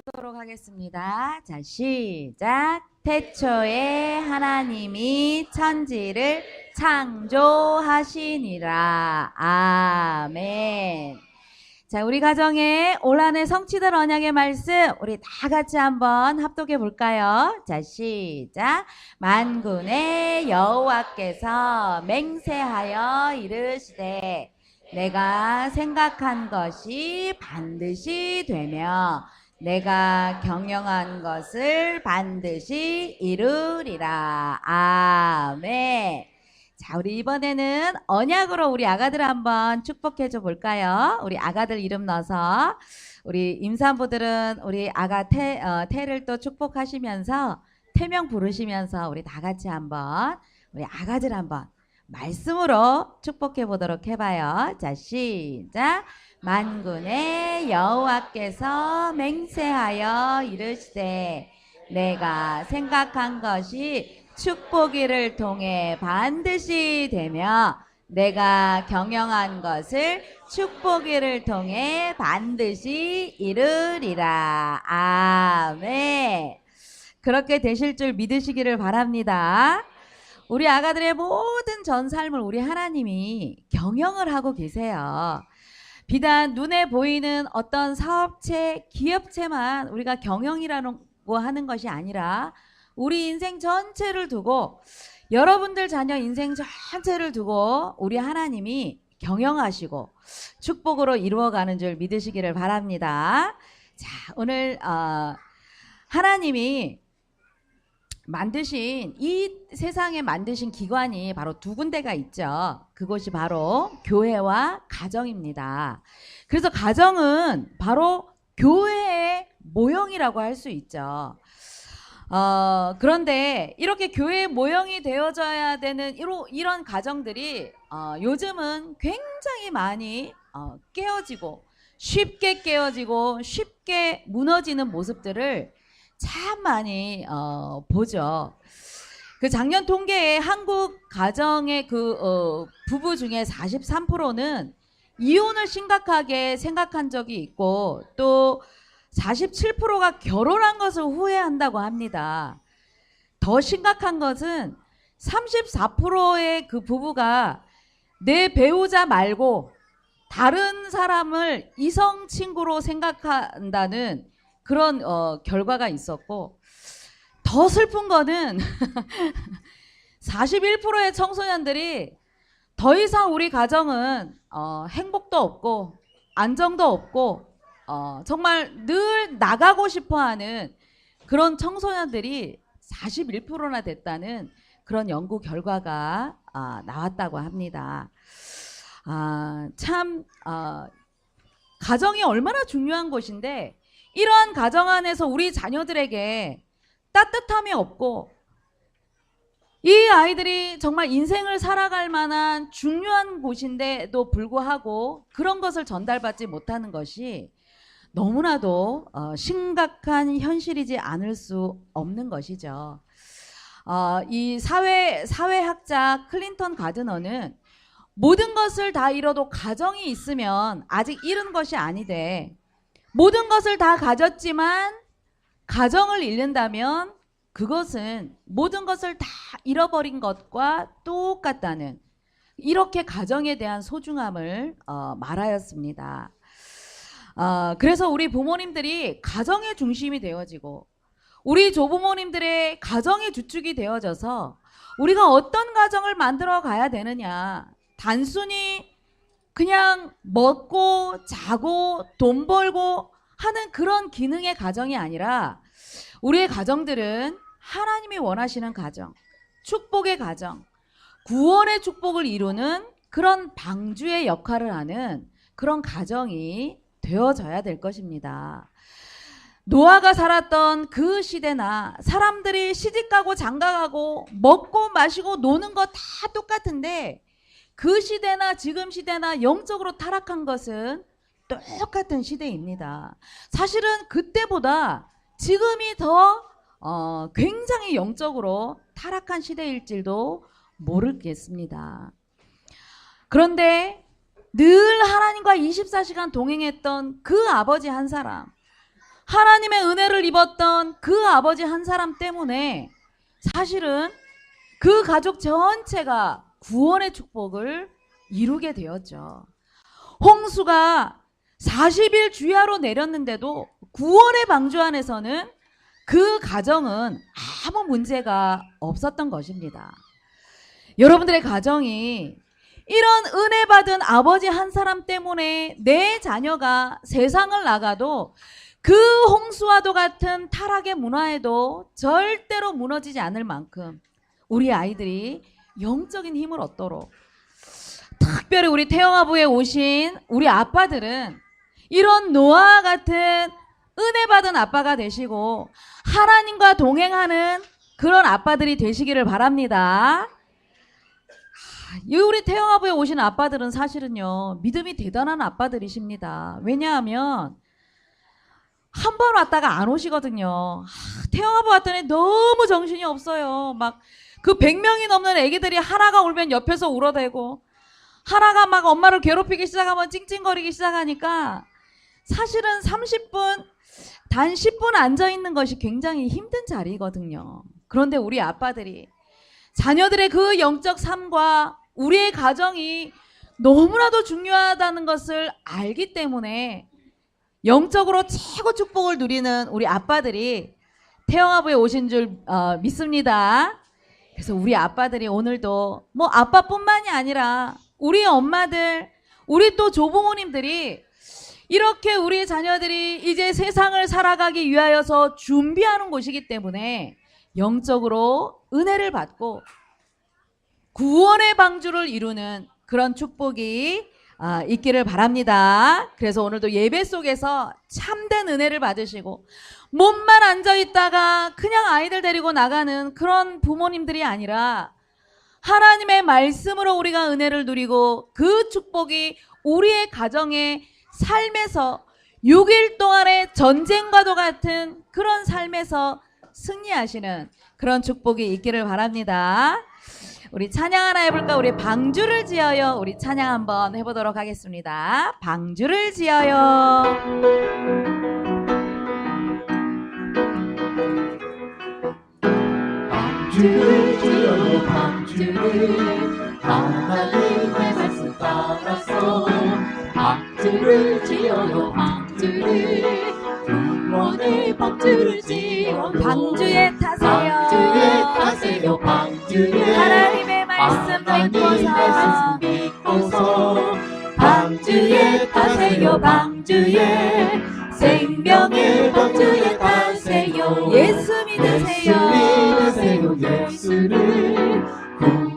보도록 하겠습니다. 자, 시작. 태초에 하나님이 천지를 창조하시니라. 아멘. 자, 우리 가정에 올 한 해 성취될 언약의 말씀 우리 다 같이 한번 합독해 볼까요? 자, 시작. 만군의 여호와께서 맹세하여 이르시되 내가 생각한 것이 반드시 되며 내가 경영한 것을 반드시 이루리라. 아멘. 자, 우리 이번에는 언약으로 우리 아가들 한번 축복해 줘 볼까요? 우리 아가들 이름 넣어서 우리 임산부들은 우리 아가 태를 또 축복하시면서 태명 부르시면서 우리 다 같이 한번 우리 아가들 한번 말씀으로 축복해 보도록 해봐요. 자, 시작. 만군의 여호와께서 맹세하여 이르시되 내가 생각한 것이 축복이를 통해 반드시 되며 내가 경영한 것을 축복이를 통해 반드시 이루리라. 아멘. 그렇게 되실 줄 믿으시기를 바랍니다. 우리 아가들의 모든 전 삶을 우리 하나님이 경영을 하고 계세요. 비단 눈에 보이는 어떤 사업체, 기업체만 우리가 경영이라고 하는 것이 아니라 우리 인생 전체를 두고 여러분들 자녀 인생 전체를 두고 우리 하나님이 경영하시고 축복으로 이루어가는 줄 믿으시기를 바랍니다. 자, 오늘 하나님이 만드신 이 세상에 만드신 기관이 바로 두 군데가 있죠. 그것이 바로 교회와 가정입니다. 그래서 가정은 바로 교회의 모형이라고 할 수 있죠. 그런데 이렇게 교회의 모형이 되어져야 되는 이런 가정들이 요즘은 굉장히 많이 깨어지고 쉽게 깨어지고 쉽게 무너지는 모습들을 참 많이 보죠. 그 작년 통계에 한국 가정의 부부 중에 43%는 이혼을 심각하게 생각한 적이 있고 또 47%가 결혼한 것을 후회한다고 합니다. 더 심각한 것은 34%의 그 부부가 내 배우자 말고 다른 사람을 이성 친구로 생각한다는 그런 결과가 있었고 더 슬픈 거는 41%의 청소년들이 더 이상 우리 가정은 행복도 없고 안정도 없고 정말 늘 나가고 싶어하는 그런 청소년들이 41%나 됐다는 그런 연구 결과가 나왔다고 합니다. 참 가정이 얼마나 중요한 곳인데 이러한 가정 안에서 우리 자녀들에게 따뜻함이 없고 이 아이들이 정말 인생을 살아갈 만한 중요한 곳인데도 불구하고 그런 것을 전달받지 못하는 것이 너무나도 심각한 현실이지 않을 수 없는 것이죠. 이 사회학자 클린턴 가드너는 모든 것을 다 잃어도 가정이 있으면 아직 잃은 것이 아니되 모든 것을 다 가졌지만 가정을 잃는다면 그것은 모든 것을 다 잃어버린 것과 똑같다는 이렇게 가정에 대한 소중함을 말하였습니다. 그래서 우리 부모님들이 가정의 중심이 되어지고 우리 조부모님들의 가정의 주축이 되어져서 우리가 어떤 가정을 만들어 가야 되느냐, 단순히 그냥 먹고 자고 돈 벌고 하는 그런 기능의 가정이 아니라 우리의 가정들은 하나님이 원하시는 가정, 축복의 가정, 구원의 축복을 이루는 그런 방주의 역할을 하는 그런 가정이 되어져야 될 것입니다. 노아가 살았던 그 시대나 사람들이 시집가고 장가가고 먹고 마시고 노는 거 다 똑같은데 그 시대나 지금 시대나 영적으로 타락한 것은 똑같은 시대입니다. 사실은 그때보다 지금이 더 굉장히 영적으로 타락한 시대일지도 모르겠습니다. 그런데 늘 하나님과 24시간 동행했던 그 아버지 한 사람, 하나님의 은혜를 입었던 그 아버지 한 사람 때문에 사실은 그 가족 전체가 구원의 축복을 이루게 되었죠. 홍수가 40일 주야로 내렸는데도 구원의 방주 안에서는 그 가정은 아무 문제가 없었던 것입니다. 여러분들의 가정이 이런 은혜 받은 아버지 한 사람 때문에 내 자녀가 세상을 나가도 그 홍수와도 같은 타락의 문화에도 절대로 무너지지 않을 만큼 우리 아이들이 영적인 힘을 얻도록, 특별히 우리 태영아부에 오신 우리 아빠들은 이런 노아와 같은 은혜 받은 아빠가 되시고 하나님과 동행하는 그런 아빠들이 되시기를 바랍니다. 우리 태영아부에 오신 아빠들은 사실은요, 믿음이 대단한 아빠들이십니다. 왜냐하면 한 번 왔다가 안 오시거든요. 태영아부 왔더니 너무 정신이 없어요. 막 그 100명이 넘는 애기들이 하나가 울면 옆에서 울어대고, 하나가 막 엄마를 괴롭히기 시작하면 찡찡거리기 시작하니까 사실은 30분, 단 10분 앉아있는 것이 굉장히 힘든 자리거든요. 그런데 우리 아빠들이 자녀들의 그 영적 삶과 우리의 가정이 너무나도 중요하다는 것을 알기 때문에 영적으로 최고 축복을 누리는 우리 아빠들이 태영아부에 오신 줄 믿습니다. 그래서 우리 아빠들이 오늘도 뭐 아빠뿐만이 아니라 우리 엄마들, 우리 또 조부모님들이 이렇게 우리 자녀들이 이제 세상을 살아가기 위하여서 준비하는 곳이기 때문에 영적으로 은혜를 받고 구원의 방주를 이루는 그런 축복이 있기를 바랍니다. 그래서 오늘도 예배 속에서 참된 은혜를 받으시고 몸만 앉아있다가 그냥 아이들 데리고 나가는 그런 부모님들이 아니라 하나님의 말씀으로 우리가 은혜를 누리고 그 축복이 우리의 가정의 삶에서 6일 동안의 전쟁과도 같은 그런 삶에서 승리하시는 그런 축복이 있기를 바랍니다. 우리 찬양 하나 해볼까? 우리 방주를 지어요. 우리 찬양 한번 해보도록 하겠습니다. 방주를 지어요. 방주를 지어요 방주를 하나님의 말씀 따라서 방주를 지어요 방주를 구원의 방주를 지어요 방주에 타세요. 방주에 타세요 방주에 하나님의 말씀 믿고서 방주에 타세요 방주에 생명의 방주에 타세요 예수 믿으세요. 예수를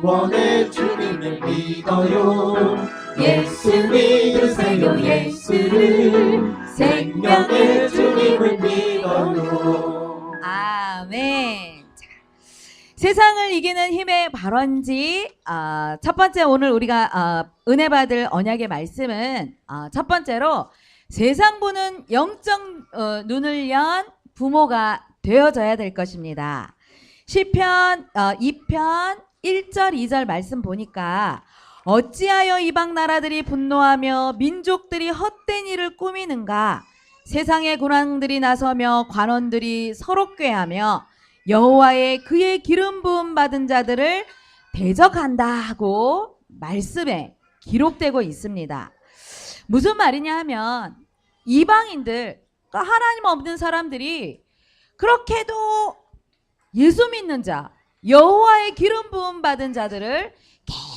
구원의 주님을 믿어요 예수 믿으세요 예수를 생명의 주님을 믿어요. 아멘. 자, 세상을 이기는 힘의 발원지, 첫 번째 오늘 우리가 은혜 받을 언약의 말씀은 첫 번째로 세상 보는 영적 눈을 연 부모가 되어져야 될 것입니다. 시편 2편 1절 2절 말씀 보니까 어찌하여 이방 나라들이 분노하며 민족들이 헛된 일을 꾸미는가 세상의 군왕들이 나서며 관원들이 서로 꾀하며 여호와의 그의 기름 부음 받은 자들을 대적한다 하고 말씀에 기록되고 있습니다. 무슨 말이냐 하면 이방인들, 그러니까 하나님 없는 사람들이 그렇게도 예수 믿는 자, 여호와의 기름 부음 받은 자들을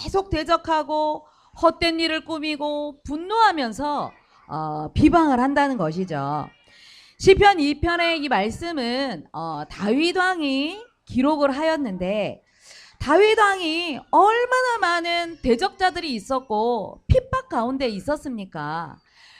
계속 대적하고 헛된 일을 꾸미고 분노하면서 비방을 한다는 것이죠. 시편 2편의 이 말씀은 다윗 왕이 기록을 하였는데 다윗 왕이 얼마나 많은 대적자들이 있었고 핍박 가운데 있었습니까?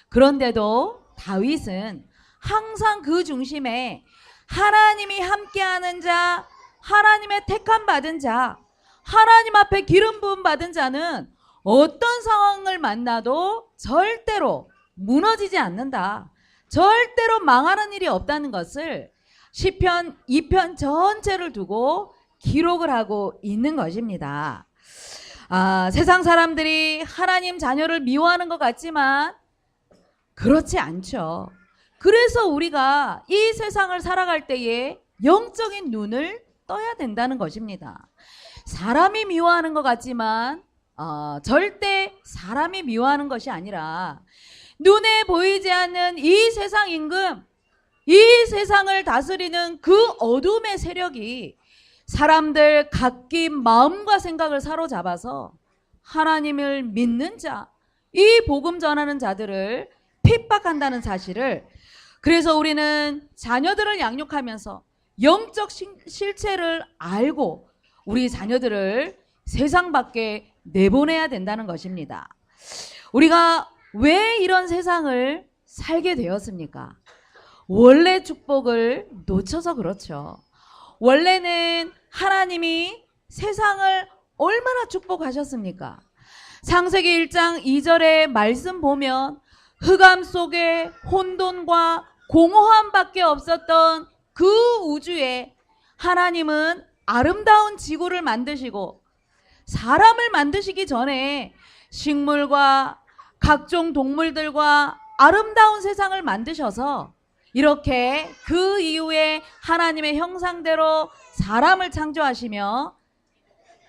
그런데도 다윗은 항상 그 중심에 하나님이 함께하는 자, 하나님의 택함 받은 자, 하나님 앞에 기름 부음 받은 자는 어떤 상황을 만나도 절대로 무너지지 않는다. 절대로 망하는 일이 없다는 것을 시편 2편 전체를 두고 기록을 하고 있는 것입니다. 세상 사람들이 하나님 자녀를 미워하는 것 같지만 그렇지 않죠. 그래서 우리가 이 세상을 살아갈 때에 영적인 눈을 떠야 된다는 것입니다. 사람이 미워하는 것 같지만 절대 사람이 미워하는 것이 아니라 눈에 보이지 않는 이 세상 임금, 이 세상을 다스리는 그 어둠의 세력이 사람들 각기 마음과 생각을 사로잡아서 하나님을 믿는 자, 이 복음 전하는 자들을 핍박한다는 사실을, 그래서 우리는 자녀들을 양육하면서 영적 실체를 알고 우리 자녀들을 세상 밖에 내보내야 된다는 것입니다. 우리가 왜 이런 세상을 살게 되었습니까? 원래 축복을 놓쳐서 그렇죠. 원래는 하나님이 세상을 얼마나 축복하셨습니까? 창세기 1장 2절의 말씀 보면 흑암 속에 혼돈과 공허함밖에 없었던 그 우주에 하나님은 아름다운 지구를 만드시고 사람을 만드시기 전에 식물과 각종 동물들과 아름다운 세상을 만드셔서 이렇게 그 이후에 하나님의 형상대로 사람을 창조하시며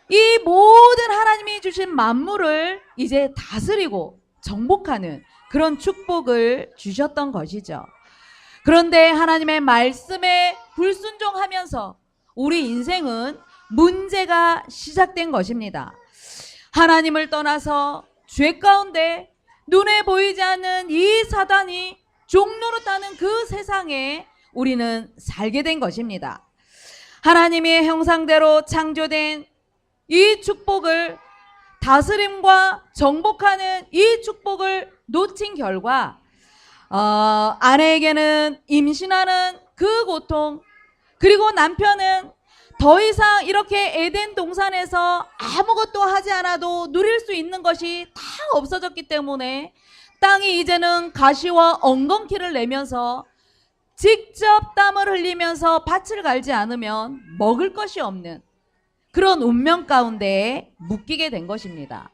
이 모든 하나님이 주신 만물을 이제 다스리고 정복하는 그런 축복을 주셨던 것이죠. 그런데 하나님의 말씀에 불순종하면서 우리 인생은 문제가 시작된 것입니다. 하나님을 떠나서 죄 가운데 눈에 보이지 않는 이 사단이 종노릇하는 그 세상에 우리는 살게 된 것입니다. 하나님의 형상대로 창조된 이 축복을, 다스림과 정복하는 이 축복을 놓친 결과 아내에게는 임신하는 그 고통, 그리고 남편은 더 이상 이렇게 에덴 동산에서 아무것도 하지 않아도 누릴 수 있는 것이 다 없어졌기 때문에 땅이 이제는 가시와 엉겅퀴를 내면서 직접 땀을 흘리면서 밭을 갈지 않으면 먹을 것이 없는 그런 운명 가운데 묶이게 된 것입니다.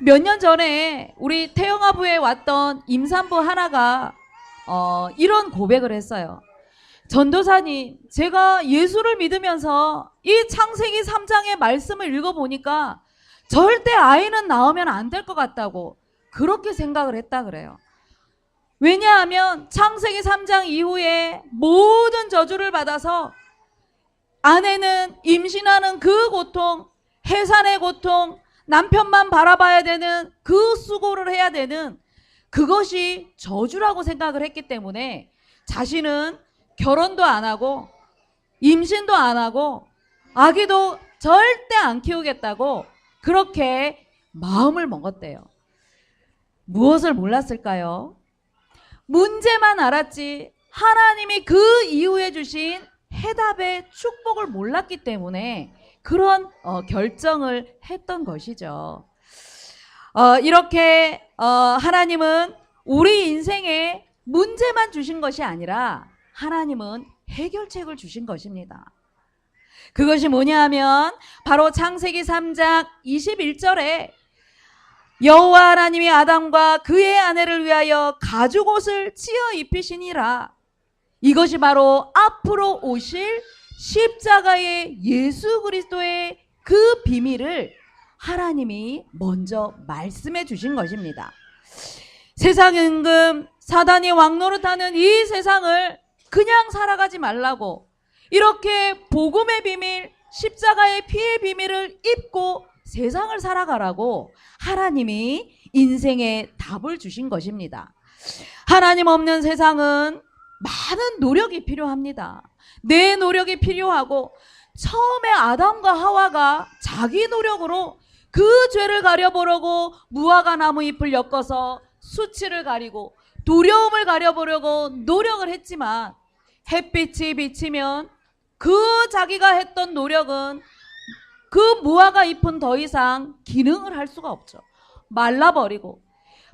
몇 년 전에 우리 태영아부에 왔던 임산부 하나가 이런 고백을 했어요. 전도사님, 제가 예수를 믿으면서 이 창세기 3장의 말씀을 읽어보니까 절대 아이는 낳으면 안 될 것 같다고 그렇게 생각을 했다 그래요. 왜냐하면 창세기 3장 이후에 모든 저주를 받아서 아내는 임신하는 그 고통, 해산의 고통, 남편만 바라봐야 되는 그 수고를 해야 되는 그것이 저주라고 생각을 했기 때문에 자신은 결혼도 안 하고 임신도 안 하고 아기도 절대 안 키우겠다고 그렇게 마음을 먹었대요. 무엇을 몰랐을까요? 문제만 알았지 하나님이 그 이후에 주신 해답의 축복을 몰랐기 때문에 그런 결정을 했던 것이죠. 이렇게 하나님은 우리 인생에 문제만 주신 것이 아니라 하나님은 해결책을 주신 것입니다. 그것이 뭐냐 하면 바로 창세기 3장 21절에 여호와 하나님이 아담과 그의 아내를 위하여 가죽옷을 찌어 입히시니라. 이것이 바로 앞으로 오실 십자가의 예수 그리스도의 그 비밀을 하나님이 먼저 말씀해 주신 것입니다. 세상 임금 사단이 왕노릇하는 이 세상을 그냥 살아가지 말라고 이렇게 복음의 비밀, 십자가의 피의 비밀을 입고 세상을 살아가라고 하나님이 인생의 답을 주신 것입니다. 하나님 없는 세상은 많은 노력이 필요합니다. 내 노력이 필요하고 처음에 아담과 하와가 자기 노력으로 그 죄를 가려보려고 무화과 나무 잎을 엮어서 수치를 가리고 두려움을 가려보려고 노력을 했지만 햇빛이 비치면 그 자기가 했던 노력은 그 무화과 잎은 더 이상 기능을 할 수가 없죠. 말라버리고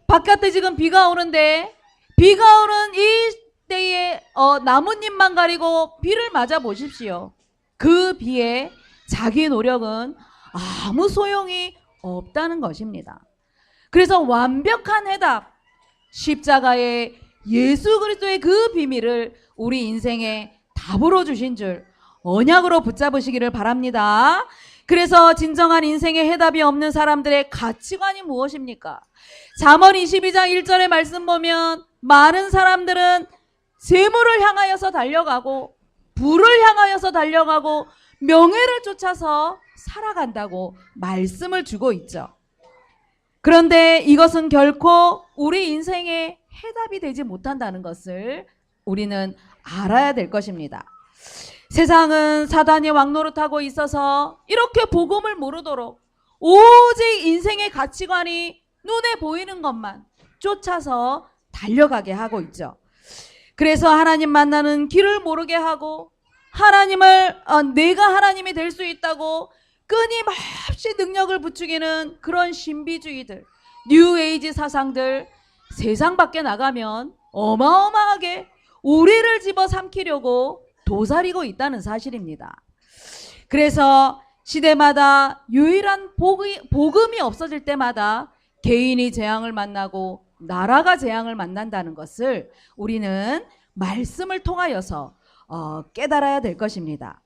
바깥에 지금 비가 오는데 비가 오는 이 때에 나뭇잎만 가리고 비를 맞아 보십시오. 그 비에 자기 노력은 아무 소용이 없다는 것입니다. 그래서 완벽한 해답, 십자가의 예수 그리스도의 그 비밀을 우리 인생에 답으로 주신 줄 언약으로 붙잡으시기를 바랍니다. 그래서 진정한 인생의 해답이 없는 사람들의 가치관이 무엇입니까? 잠언 22장 1절의 말씀 보면 많은 사람들은 재물을 향하여서 달려가고 부를 향하여서 달려가고 명예를 쫓아서 살아간다고 말씀을 주고 있죠. 그런데 이것은 결코 우리 인생의 해답이 되지 못한다는 것을 우리는 알아야 될 것입니다. 세상은 사단이 왕노릇하고 있어서 이렇게 복음을 모르도록 오직 인생의 가치관이 눈에 보이는 것만 쫓아서 달려가게 하고 있죠. 그래서 하나님 만나는 길을 모르게 하고 내가 하나님이 될 수 있다고 끊임없이 능력을 부추기는 그런 신비주의들, 뉴에이지 사상들, 세상 밖에 나가면 어마어마하게 우리를 집어삼키려고 도사리고 있다는 사실입니다. 그래서 시대마다 유일한 복음이 없어질 때마다 개인이 재앙을 만나고 나라가 재앙을 만난다는 것을 우리는 말씀을 통하여서 깨달아야 될 것입니다.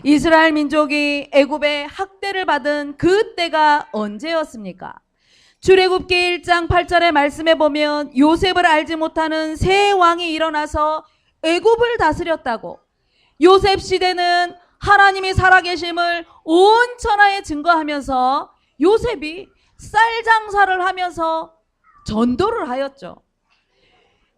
이스라엘 민족이 애굽의 학대를 받은 그 때가 언제였습니까? 출애굽기 1장 8절의 말씀에 보면 요셉을 알지 못하는 새 왕이 일어나서 애굽을 다스렸다고, 요셉 시대는 하나님이 살아계심을 온 천하에 증거하면서 요셉이 쌀 장사를 하면서 전도를 하였죠.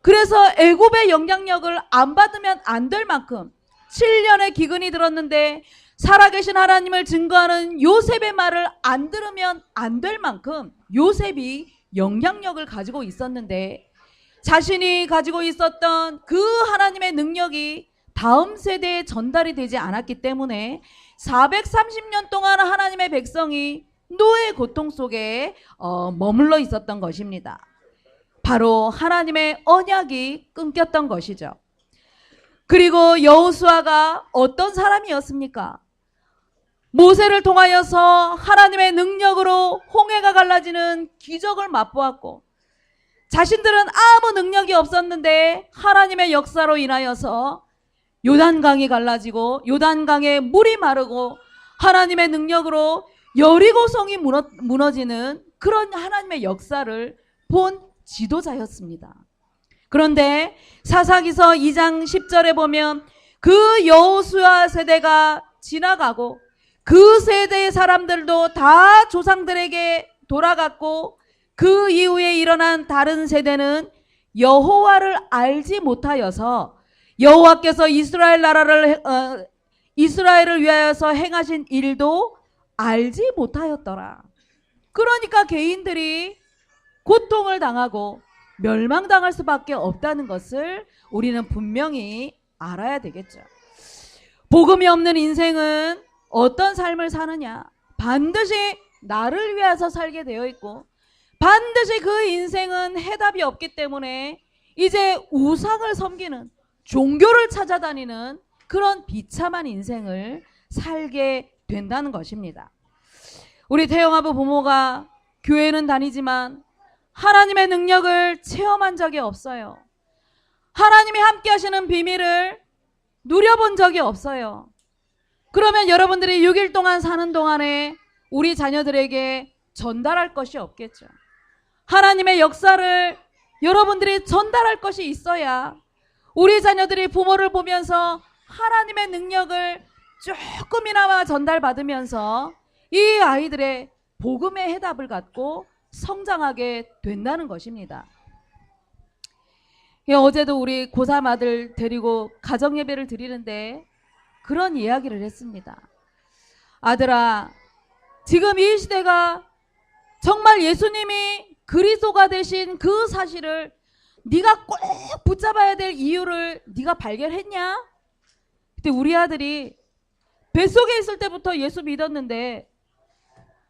그래서 애굽의 영향력을 안 받으면 안 될 만큼 7년의 기근이 들었는데 살아계신 하나님을 증거하는 요셉의 말을 안 들으면 안 될 만큼 요셉이 영향력을 가지고 있었는데, 자신이 가지고 있었던 그 하나님의 능력이 다음 세대에 전달이 되지 않았기 때문에 430년 동안 하나님의 백성이 노예의 고통 속에 머물러 있었던 것입니다. 바로 하나님의 언약이 끊겼던 것이죠. 그리고 여호수아가 어떤 사람이었습니까? 모세를 통하여서 하나님의 능력으로 홍해가 갈라지는 기적을 맛보았고, 자신들은 아무 능력이 없었는데 하나님의 역사로 인하여서 요단강이 갈라지고 요단강에 물이 마르고 하나님의 능력으로 여리고성이 무너지는 그런 하나님의 역사를 본 지도자였습니다. 그런데 사사기서 2장 10절에 보면 그 여호수아 세대가 지나가고 그 세대의 사람들도 다 조상들에게 돌아갔고, 그 이후에 일어난 다른 세대는 여호와를 알지 못하여서 여호와께서 이스라엘을 위하여서 행하신 일도 알지 못하였더라. 그러니까 개인들이 고통을 당하고 멸망당할 수밖에 없다는 것을 우리는 분명히 알아야 되겠죠. 복음이 없는 인생은 어떤 삶을 사느냐? 반드시 나를 위해서 살게 되어 있고, 반드시 그 인생은 해답이 없기 때문에 이제 우상을 섬기는, 종교를 찾아다니는 그런 비참한 인생을 살게 된다는 것입니다. 우리 태영아부 부모가 교회는 다니지만 하나님의 능력을 체험한 적이 없어요. 하나님이 함께 하시는 비밀을 누려본 적이 없어요. 그러면 여러분들이 6일 동안 사는 동안에 우리 자녀들에게 전달할 것이 없겠죠. 하나님의 역사를 여러분들이 전달할 것이 있어야 우리 자녀들이 부모를 보면서 하나님의 능력을 조금이나마 전달받으면서 이 아이들의 복음의 해답을 갖고 성장하게 된다는 것입니다. 어제도 우리 고3 아들 데리고 가정예배를 드리는데 그런 이야기를 했습니다. 아들아, 지금 이 시대가 정말 예수님이 그리스도가 되신 그 사실을 네가 꼭 붙잡아야 될 이유를 네가 발견했냐? 그때 우리 아들이 뱃속에 있을 때부터 예수 믿었는데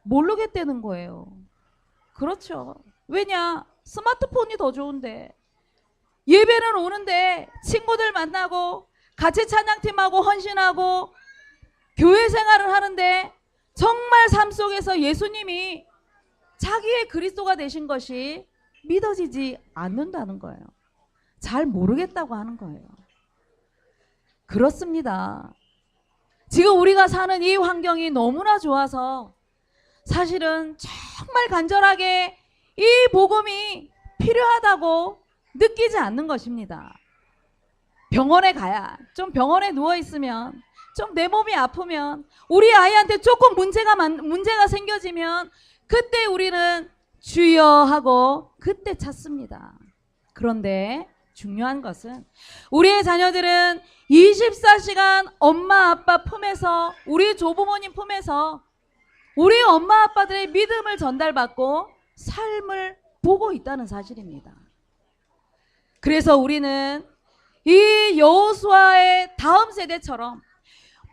모르겠다는 거예요. 그렇죠. 왜냐? 스마트폰이 더 좋은데, 예배는 오는데 친구들 만나고 같이 찬양팀하고 헌신하고 교회 생활을 하는데 정말 삶 속에서 예수님이 자기의 그리스도가 되신 것이 믿어지지 않는다는 거예요. 잘 모르겠다고 하는 거예요. 그렇습니다. 지금 우리가 사는 이 환경이 너무나 좋아서 사실은 정말 간절하게 이 복음이 필요하다고 느끼지 않는 것입니다. 병원에 가야, 좀 병원에 누워있으면, 좀 내 몸이 아프면, 우리 아이한테 조금 문제가 생겨지면 그때 우리는 주여 하고 그때 찾습니다. 그런데 중요한 것은 우리의 자녀들은 24시간 엄마 아빠 품에서, 우리 조부모님 품에서 우리 엄마 아빠들의 믿음을 전달받고 삶을 보고 있다는 사실입니다. 그래서 우리는 이 여호수아의 다음 세대처럼,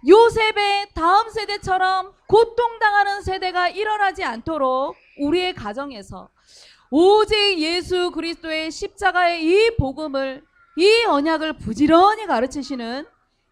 요셉의 다음 세대처럼 고통당하는 세대가 일어나지 않도록 우리의 가정에서 오직 예수 그리스도의 십자가의 이 복음을, 이 언약을 부지런히 가르치시는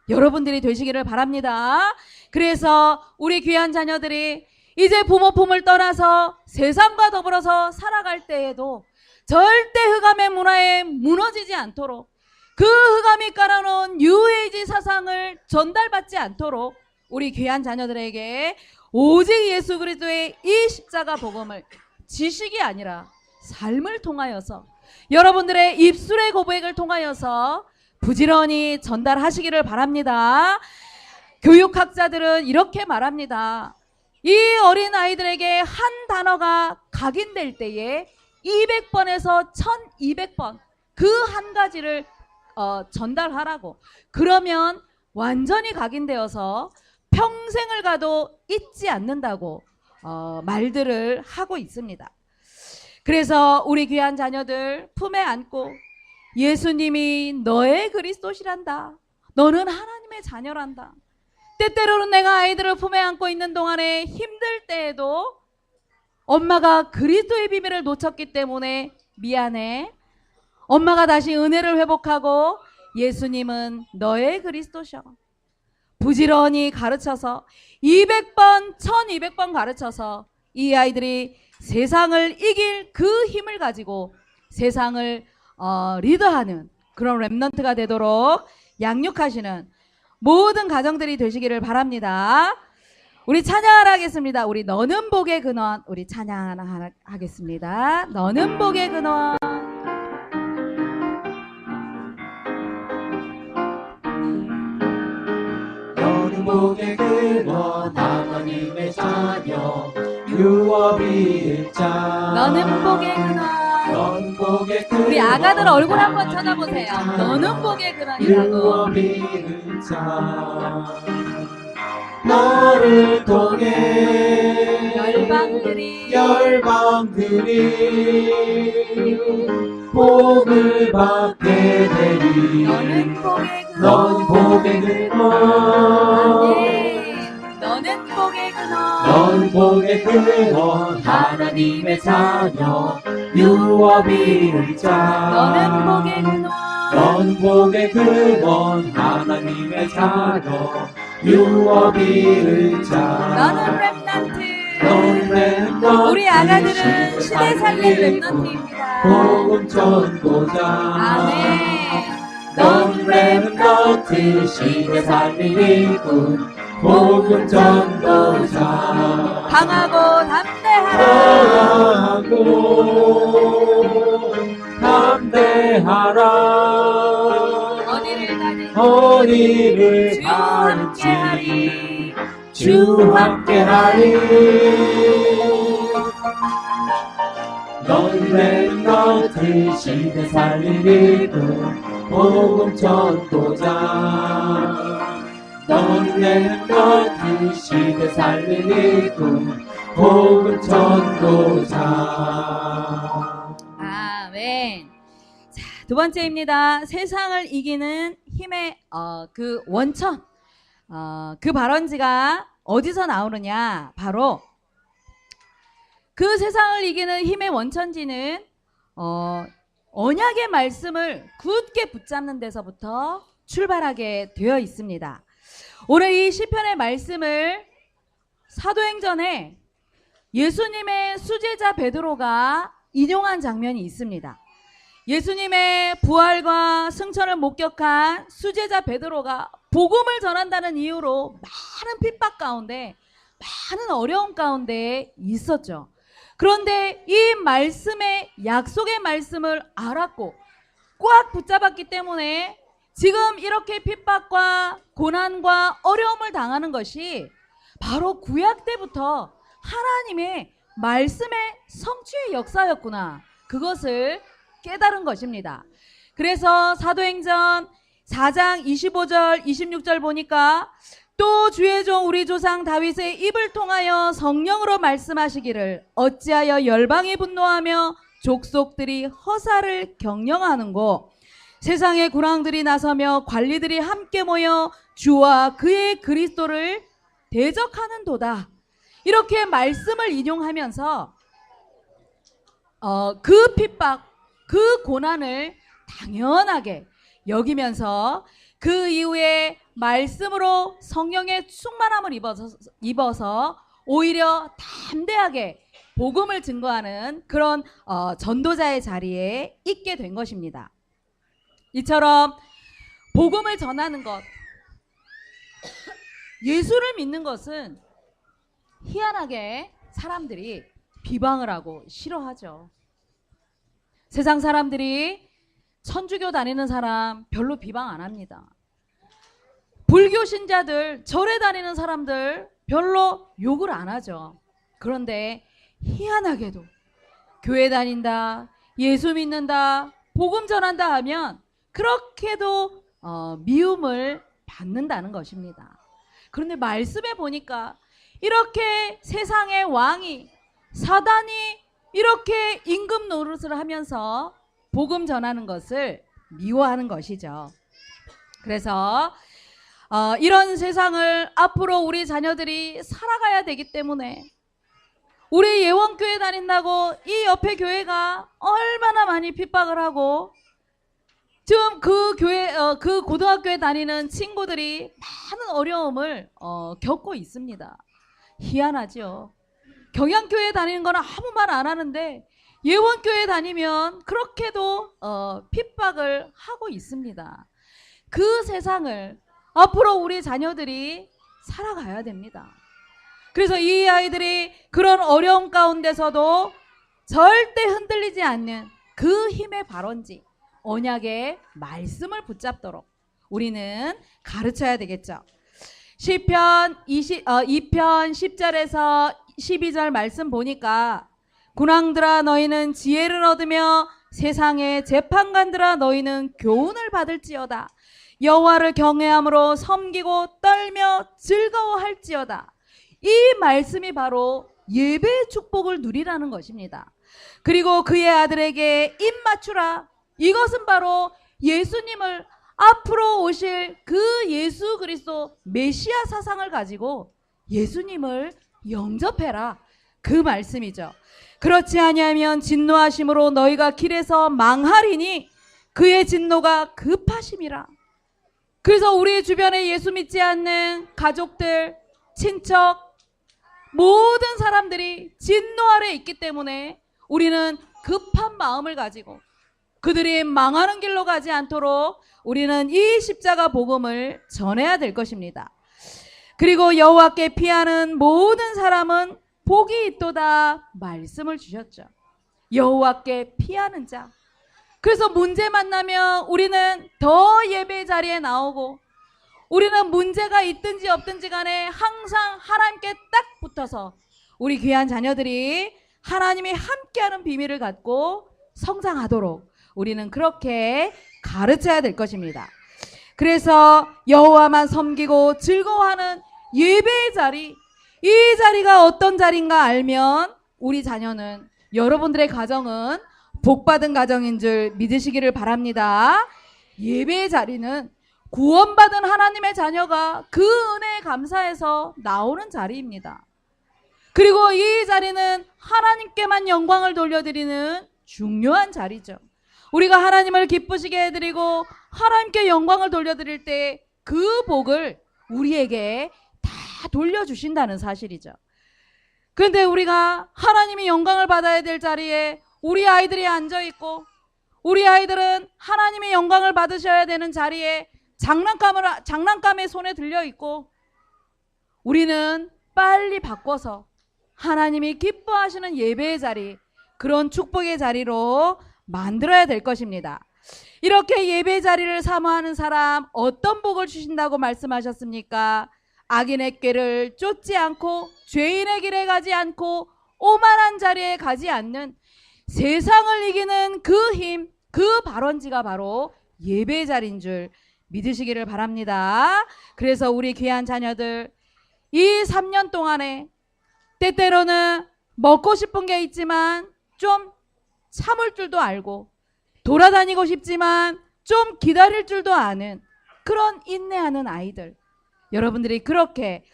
여러분들이 되시기를 바랍니다. 그래서 우리 귀한 자녀들이 이제 부모 품을 떠나서 세상과 더불어서 살아갈 때에도 절대 흑암의 문화에 무너지지 않도록, 그 흑암이 깔아놓은 뉴에이지 사상을 전달받지 않도록 우리 귀한 자녀들에게 오직 예수 그리스도의 이 십자가 복음을 지식이 아니라 삶을 통하여서, 여러분들의 입술의 고백을 통하여서 부지런히 전달하시기를 바랍니다. 교육학자들은 이렇게 말합니다. 이 어린 아이들에게 한 단어가 각인될 때에 200번에서 1200번 그 한 가지를 전달하라고. 그러면 완전히 각인되어서 평생을 가도 잊지 않는다고 말들을 하고 있습니다. 그래서 우리 귀한 자녀들 품에 안고 예수님이 너의 그리스도시란다, 너는 하나님의 자녀란다. 때때로는 내가 아이들을 품에 안고 있는 동안에 힘들 때에도 엄마가 그리스도의 비밀을 놓쳤기 때문에 미안해, 엄마가 다시 은혜를 회복하고 예수님은 너의 그리스도셔. 부지런히 가르쳐서 200번 1200번 가르쳐서 이 아이들이 세상을 이길 그 힘을 가지고 세상을 리더하는 그런 렘넌트가 되도록 양육하시는 모든 가정들이 되시기를 바랍니다. 우리 찬양하라 하겠습니다. 우리 너는 복의 근원, 우리 찬양하겠습니다. 너는 복의 근원. 너는 복의 근원, 하나님의 자녀, 유업이 일자. 너는 복의 근원. 너는 복의 근원, 우리 아가들 얼굴 한번 찾아보세요. 너는 복의 근원이라고. 유업이 일자. 너를 통해 열방들이 복을 받게 되리. 너는 복의 근원. 너는 복의 근원. 아멘. 너는 복의 근원. 너는 복의 근원, 하나님의 자녀, 유업이 일자. 너는 복의 근원. 너는 복의 근원, 하나님의 자녀, 유업이 일자. 너는 렘넌트. 너는 렘넌트. 우리 아가들은 시대 살릴 렘넌트입니다. 복음 전도자. 아멘. 너는 렘넌트, 시대 살릴 일꾼, 복음 전도자. 강하고 담대하라. 강하고 담대하라. 어디를 가든지 주 함께하리. 너는 렘넌트, 시대 살릴 일꾼, 복음 전도자. 너는 렘넌트, 시대 살릴 일꾼, 복음 전도자. 아멘. 자, 두 번째입니다. 세상을 이기는 힘의 그 원천, 그 발원지가 어디서 나오느냐? 바로 그 세상을 이기는 힘의 원천지는 언약의 말씀을 굳게 붙잡는 데서부터 출발하게 되어 있습니다. 오늘 이 시편의 말씀을 사도행전에 예수님의 수제자 베드로가 인용한 장면이 있습니다. 예수님의 부활과 승천을 목격한 수제자 베드로가 복음을 전한다는 이유로 많은 핍박 가운데, 많은 어려움 가운데 있었죠. 그런데 이 말씀의, 약속의 말씀을 알았고 꽉 붙잡았기 때문에 지금 이렇게 핍박과 고난과 어려움을 당하는 것이 바로 구약 때부터 하나님의 말씀의 성취의 역사였구나, 그것을 깨달은 것입니다. 그래서 사도행전 4장 25절 26절 보니까 또 주의 종 우리 조상 다윗의 입을 통하여 성령으로 말씀하시기를 어찌하여 열방이 분노하며 족속들이 허사를 경영하는고 세상의 군왕들이 나서며 관리들이 함께 모여 주와 그의 그리스도를 대적하는도다. 이렇게 말씀을 인용하면서 그 핍박, 그 고난을 당연하게 여기면서 그 이후에 말씀으로 성령의 충만함을 입어서 오히려 담대하게 복음을 증거하는 그런 전도자의 자리에 있게 된 것입니다. 이처럼 복음을 전하는 것, 예수를 믿는 것은 희한하게 사람들이 비방을 하고 싫어하죠. 세상 사람들이 천주교 다니는 사람 별로 비방 안 합니다. 불교 신자들, 절에 다니는 사람들 별로 욕을 안 하죠. 그런데 희한하게도 교회 다닌다, 예수 믿는다, 복음 전한다 하면 그렇게도 미움을 받는다는 것입니다. 그런데 말씀에 보니까 이렇게 세상의 왕이, 사단이 이렇게 임금 노릇을 하면서 복음 전하는 것을 미워하는 것이죠. 그래서 이런 세상을 앞으로 우리 자녀들이 살아가야 되기 때문에 우리 예원교회 다닌다고 이 옆에 교회가 얼마나 많이 핍박을 하고 지금 그 교회, 그 고등학교에 다니는 친구들이 많은 어려움을 겪고 있습니다. 희한하죠. 경양교회 다니는 거는 아무 말 안 하는데 예원교회 다니면 그렇게도 핍박을 하고 있습니다. 그 세상을 앞으로 우리 자녀들이 살아가야 됩니다. 그래서 이 아이들이 그런 어려움 가운데서도 절대 흔들리지 않는 그 힘의 발원지, 언약의 말씀을 붙잡도록 우리는 가르쳐야 되겠죠. 시편 2편 10절에서 12절 말씀 보니까 군왕들아 너희는 지혜를 얻으며 세상의 재판관들아 너희는 교훈을 받을지어다. 여호와를 경외함으로 섬기고 떨며 즐거워할지어다. 이 말씀이 바로 예배의 축복을 누리라는 것입니다. 그리고 그의 아들에게 입 맞추라. 이것은 바로 예수님을, 앞으로 오실 그 예수 그리스도 메시아 사상을 가지고 예수님을 영접해라, 그 말씀이죠. 그렇지 아니하면 진노하심으로 너희가 길에서 망하리니 그의 진노가 급하심이라. 그래서 우리 주변에 예수 믿지 않는 가족들, 친척, 모든 사람들이 진노 아래 있기 때문에 우리는 급한 마음을 가지고 그들이 망하는 길로 가지 않도록 우리는 이 십자가 복음을 전해야 될 것입니다. 그리고 여호와께 피하는 모든 사람은 복이 있도다 말씀을 주셨죠. 여호와께 피하는 자. 그래서 문제 만나면 우리는 더 예배 자리에 나오고 우리는 문제가 있든지 없든지 간에 항상 하나님께 딱 붙어서 우리 귀한 자녀들이 하나님이 함께하는 비밀을 갖고 성장하도록 우리는 그렇게 가르쳐야 될 것입니다. 그래서 여호와만 섬기고 즐거워하는 예배의 자리, 이 자리가 어떤 자리인가 알면 우리 자녀는, 여러분들의 가정은 복받은 가정인 줄 믿으시기를 바랍니다. 예배의 자리는 구원받은 하나님의 자녀가 그 은혜에 감사해서 나오는 자리입니다. 그리고 이 자리는 하나님께만 영광을 돌려드리는 중요한 자리죠. 우리가 하나님을 기쁘시게 해드리고 하나님께 영광을 돌려드릴 때 그 복을 우리에게 다 돌려주신다는 사실이죠. 그런데 우리가 하나님이 영광을 받아야 될 자리에 우리 아이들이 앉아있고 우리 아이들은 하나님의 영광을 받으셔야 되는 자리에 장난감의 손에 들려 있고, 우리는 빨리 바꿔서 하나님이 기뻐하시는 예배의 자리, 그런 축복의 자리로 만들어야 될 것입니다. 이렇게 예배 자리를 사모하는 사람 어떤 복을 주신다고 말씀하셨습니까? 악인의 꾀를 쫓지 않고 죄인의 길에 가지 않고 오만한 자리에 가지 않는 세상을 이기는 그 힘, 그 발원지가 바로 예배 자리인 줄 믿으시기를 바랍니다. 그래서 우리 귀한 자녀들, 이 3년 동안에 때때로는 먹고 싶은 게 있지만 좀 참을 줄도 알고, 돌아다니고 싶지만 좀 기다릴 줄도 아는 그런 인내하는 아이들, 여러분들이 그렇게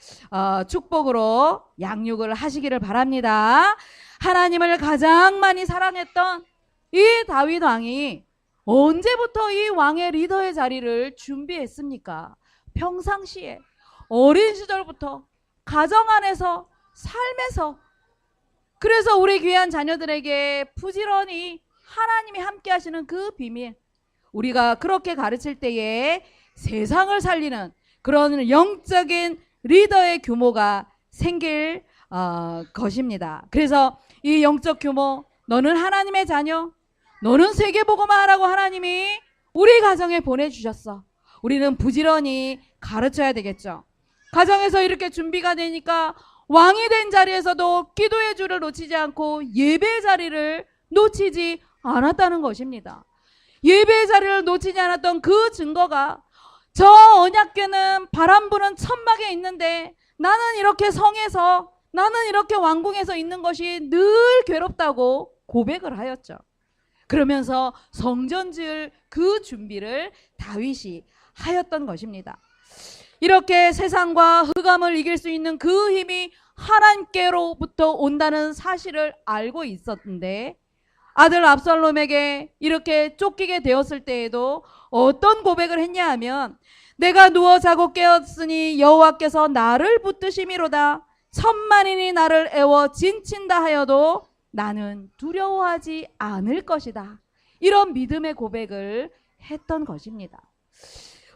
축복으로 양육을 하시기를 바랍니다. 하나님을 가장 많이 사랑했던 이 다윗 왕이 언제부터 이 왕의 리더의 자리를 준비했습니까? 평상시에 어린 시절부터 가정 안에서, 삶에서. 그래서 우리 귀한 자녀들에게 부지런히 하나님이 함께 하시는 그 비밀, 우리가 그렇게 가르칠 때에 세상을 살리는 그런 영적인 리더의 규모가 생길 것입니다. 그래서 이 영적 규모, 너는 하나님의 자녀, 너는 세계복음화 하라고 하나님이 우리 가정에 보내주셨어. 우리는 부지런히 가르쳐야 되겠죠. 가정에서 이렇게 준비가 되니까 왕이 된 자리에서도 기도의 줄을 놓치지 않고 예배의 자리를 놓치지 않았다는 것입니다. 예배의 자리를 놓치지 않았던 그 증거가, 저 언약궤는 바람 부는 천막에 있는데 나는 이렇게 성에서, 나는 이렇게 왕궁에서 있는 것이 늘 괴롭다고 고백을 하였죠. 그러면서 성전 지을 그 준비를 다윗이 하였던 것입니다. 이렇게 세상과 흑암을 이길 수 있는 그 힘이 하나님께로부터 온다는 사실을 알고 있었는데, 아들 압살롬에게 이렇게 쫓기게 되었을 때에도 어떤 고백을 했냐 하면, 내가 누워 자고 깨었으니 여호와께서 나를 붙드심이로다. 천만인이 나를 애워 진친다 하여도 나는 두려워하지 않을 것이다. 이런 믿음의 고백을 했던 것입니다.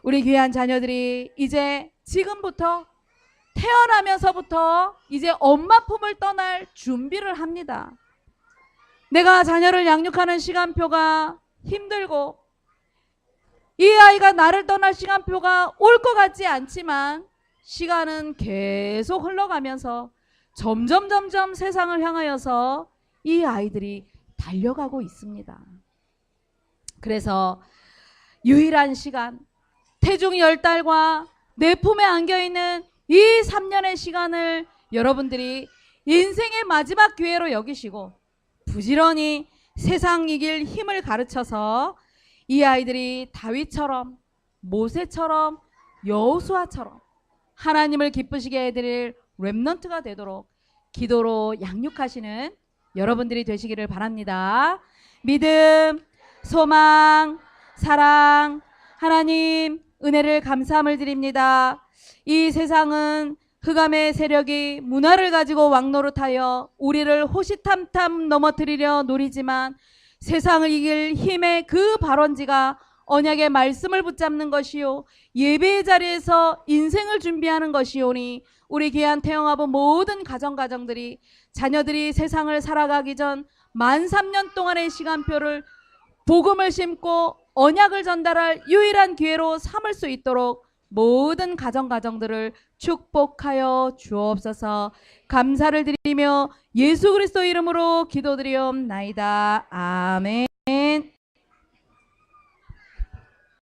우리 귀한 자녀들이 이제 지금부터, 태어나면서부터 이제 엄마 품을 떠날 준비를 합니다. 내가 자녀를 양육하는 시간표가 힘들고, 이 아이가 나를 떠날 시간표가 올 것 같지 않지만 시간은 계속 흘러가면서 점점 세상을 향하여서 이 아이들이 달려가고 있습니다. 그래서 유일한 시간, 태중 10달과 내 품에 안겨있는 이 3년의 시간을 여러분들이 인생의 마지막 기회로 여기시고 부지런히 세상 이길 힘을 가르쳐서 이 아이들이 다윗처럼, 모세처럼, 여호수아처럼 하나님을 기쁘시게 해드릴 렘넌트가 되도록 기도로 양육하시는 여러분들이 되시기를 바랍니다. 믿음, 소망, 사랑, 하나님 은혜를 감사함을 드립니다. 이 세상은 흑암의 세력이 문화를 가지고 왕노릇하여 우리를 호시탐탐 넘어뜨리려 노리지만, 세상을 이길 힘의 그 발원지가 언약의 말씀을 붙잡는 것이요 예배의 자리에서 인생을 준비하는 것이오니, 우리 귀한 태영아부 모든 가정들이, 자녀들이 세상을 살아가기 전 만 3년 동안의 시간표를 복음을 심고 언약을 전달할 유일한 기회로 삼을 수 있도록 모든 가정들을 축복하여 주옵소서. 감사를 드리며 예수 그리스도 이름으로 기도드리옵나이다. 아멘.